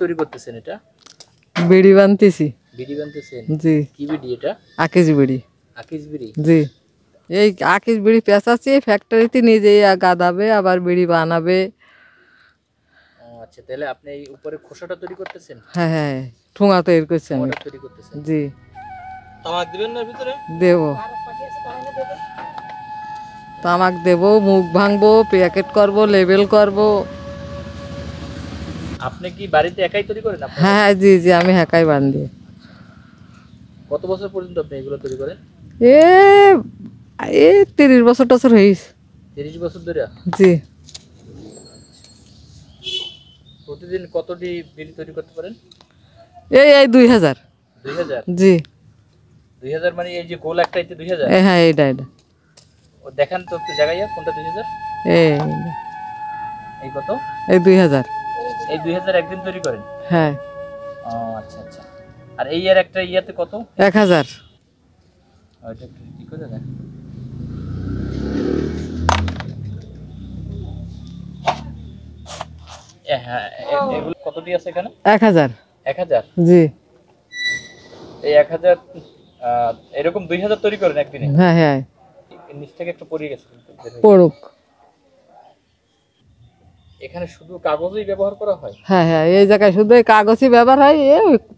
তৈরি করতেছেন এটা? বিড়ি বানতেছি। বিড়ি বানতেছেন? জি। কি বিড়ি এটা? আকিস বিড়ি। আকিস বিড়ি? জি। এই আকিস বিড়ি পেঁচাচ্ছি, ফ্যাক্টরিতে নিজেই গাদাবে আবার বিড়ি বানাবে। ও আচ্ছা, তাহলে আপনি এই উপরে খোসাটা তৈরি করতেছেন? হ্যাঁ হ্যাঁ, ঠুঙা তৈরি করছি আমি। খোসাটা তৈরি করতেছেন? জি। তামাক দিবেন না ভিতরে? দেব। তামাক দেব, মুখ ভাঙবো, প্যাকেট করব, লেবেল করব। আপনি কি বাড়িতে একাই তৈরি করেন? হ্যাঁ জি জি, আমি একাই বান্ধি। কত বছর পর্যন্ত আপনি এগুলো তৈরি করেন? এ এ 30 বছর টছর হয়েছে। 30 বছর ধরে? জি। প্রতিদিন কতটি বিড়ি তৈরি করতে পারেন? এই 2000। 2000? জি। 2000 মানে এই যে গোল একটাইতে 2000? হ্যাঁ, এটা। ও দেখান তো একটু জায়গায়, কোনটা 2000? এই কত? এই 2000। এই 2000 একদিন তৈরি করেন? হ্যাঁ। ও আচ্ছা আচ্ছা। আর এই এর একটা ইয়াতে কত? 1000। ওইটা একটু কি করে দেন? হ্যাঁ, এগুলো কতটি আছে এখানে? 1000। 1000? জি। এই 1000 এরকম 2000 তৈরি করেন একদিনে? হ্যাঁ হ্যাঁ। নিচ থেকে একটু পড়ে গেছে। পড়ুক। এখানে শুধু কাগজই ব্যবহার করা হয়? হ্যাঁ হ্যাঁ, এই জায়গায় শুধু এই কাগজই ব্যবহার হয়।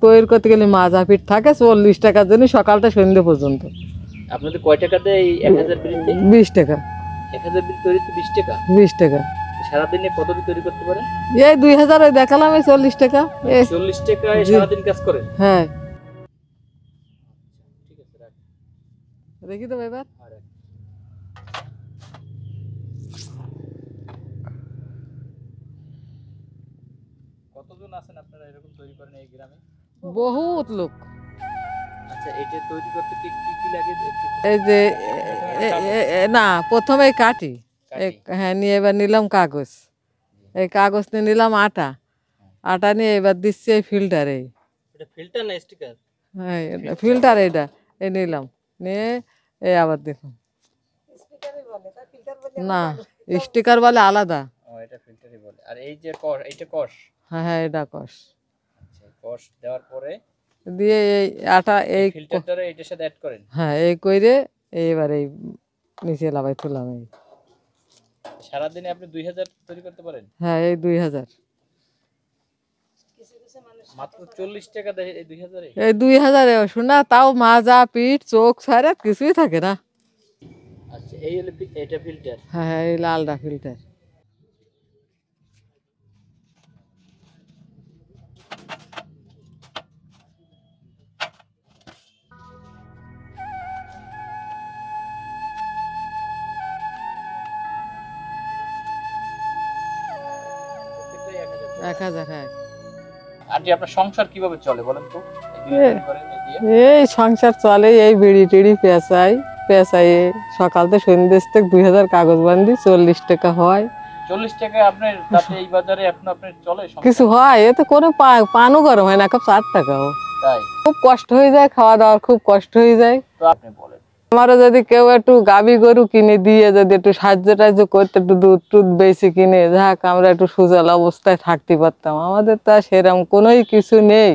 তৈরি করতে গেলে মাজা পিঠ থাকে 40 টাকার জন্য সকালটা সন্ধ্যে পর্যন্ত। আপনাদের কয় টাকা দেয় এই 1000 বিড়িতে? 20 টাকা। 1000 বিড়ি তৈরিতে 20 টাকা? 20 টাকা। সারাদিনে কতটি তৈরি করতে পারেন? এই 2000 ওই দেখালাম, এই 40 টাকা। 40 টাকায় সারাদিন কাজ করেন? হ্যাঁ। ঠিক আছে, রাখ। দেখি তো এবার। কতজন আছেন আপনারা এরকম তৈরি করেন এই গ্রামে? বহুত লোক। আচ্ছা, এটা তৈরি করতে কি কি লাগে? এই যে না, প্রথমে কাটি। হ্যাঁ, নিয়ে এবার নিলাম কাগজ। এই কাগজ নিয়ে নিলাম আটা। আটা নিয়ে এবার দিচ্ছি এই ফিল্টারে। এটা ফিল্টার না স্টিকার? হ্যাঁ, ফিল্টার। এটা নিলাম, নিয়ে এই আবার দেখুন। না, স্টিকার বলে আলাদা। ও, এটা ফিল্টারই বলে। আর এই যে কষ, এইটা কষ? হ্যাঁ হ্যাঁ, এটা কষ। আচ্ছা, কষ দেওয়ার পরে দিয়ে এই আটা এই ফিল্টারটারে এটার সাথে অ্যাড করেন? হ্যাঁ, এই কইরে এইবার এই নিচে লাগাই তুললাম। এই সারাদিনে আপনি 2000 তৈরি করতে পারেন? হ্যাঁ, এই 2000। মাত্র 40 টাকা দেয় এই 2000 এ? এই 2000 শোনা, তাও মাজা পিঠ চোখ ছাড়া কিছুই থাকে না। আচ্ছা, এই হলো এটা ফিল্টার? হ্যাঁ হ্যাঁ, এই লালটা ফিল্টার। প্রত্যেকটাই 1000? 1000। হ্যাঁ। আন্টি, আপনার সংসার কিভাবে চলে বলেন তো? এই সংসার চলে, এই বিড়ি টিড়ি পেঁচাই সকাল থেকে সন্ধ্যে থেকে 2000 কাগজ বান্ধি, 40 টাকা হয়। 40 টাকা আপনার তাতে এই বাজারে এখন আপনার চলে? কিছু হয় এতে কোনো পানও গরম হয় না, কাপ 4 টাকাও। তাই? খুব কষ্ট হয়ে যায়, খাওয়া দাওয়ার খুব কষ্ট হয়ে যায়। তো আপনি বলেন, আমারও যদি কেউ একটু গাভী গরু কিনে দিয়ে যদি একটু সাহায্য টাহায্য করতে, একটু দুধ টুধ বেশি কিনে, যাক আমরা একটু সুজল অবস্থায় থাকতে পারতাম। আমাদের তো সেরকম কোনোই কিছু নেই।